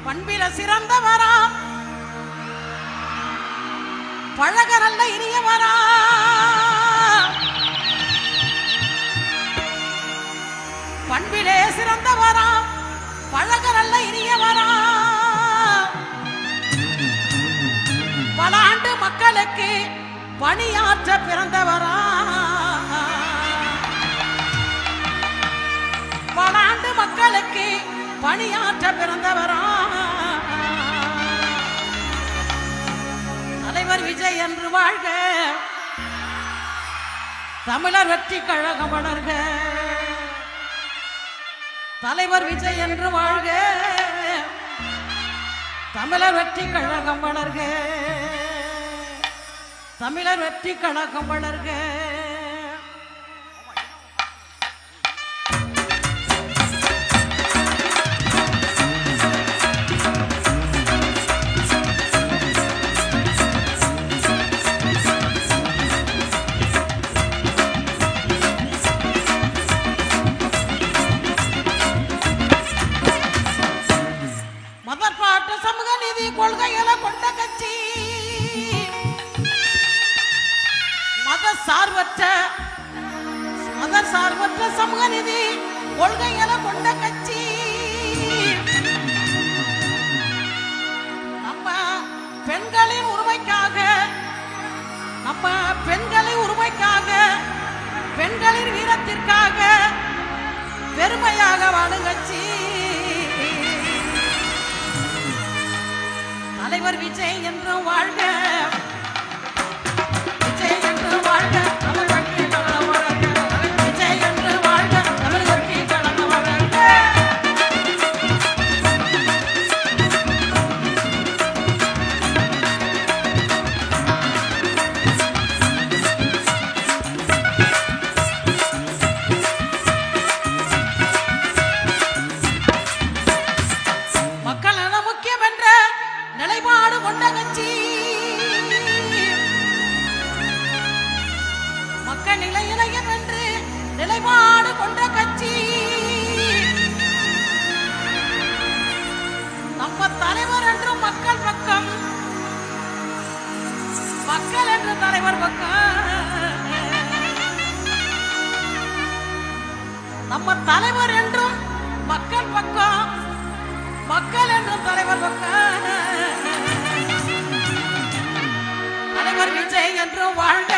பண்பில சிறந்தவரா, பழக நல்ல இனியவரா, பண்பிலே சிறந்தவரா, பழக நல்ல இனியவரா, பல ஆண்டு மக்களுக்கு பணியாற்ற பிறந்தவரா, பல ஆண்டு மக்களுக்கு பணியாற்ற பிறந்தவரா, தலைவர் விஜய் என்று வாழ்க, தமிழர் வெற்றி கழகம் வளர்க. தலைவர் விஜய் என்று வாழ்க, தமிழர் வெற்றி கழகம் வளர்க, தமிழர் வெற்றி கழகம் வளர்க. மதர்பாட்டு சமூக நீதி கொள்கைகளை கொண்ட கட்சி, மதசார்பற்ற சமூக நீதி கொள்கைகளை கொண்ட கட்சி. நம்ம பெண்களின் உரிமைக்காக, நம்ம பெண்களின் உரிமைக்காக, பெண்களின் வீரத்திற்காக பெருமையாக வாழும் கட்சி. தலைவர் விஜய் என்று வாழ்க, விஜய் என்று வாழ்க, தமிழ் வெற்றி கழகம் வளர்க. விஜய் என்று வாழ்க, தமிழ் வெற்றி கழகம் வளர்க. மக்கள் நலம் முக்கியம் என்ற நிலைப்பாடு கொண்ட கட்சி, மக்கள் நிலையிலையும் என்று நிலைப்பாடு கொண்ட கட்சி. நம்ம தலைவர் என்றும் மக்கள் பக்கம், மக்கள் என்று தலைவர் பக்கம். நம்ம தலைவர் என்றும் மக்கள் பக்கம், மக்கள் என்றும் தலைவர் பக்கம். தலைவர் விஜய் என்று வாழ்க,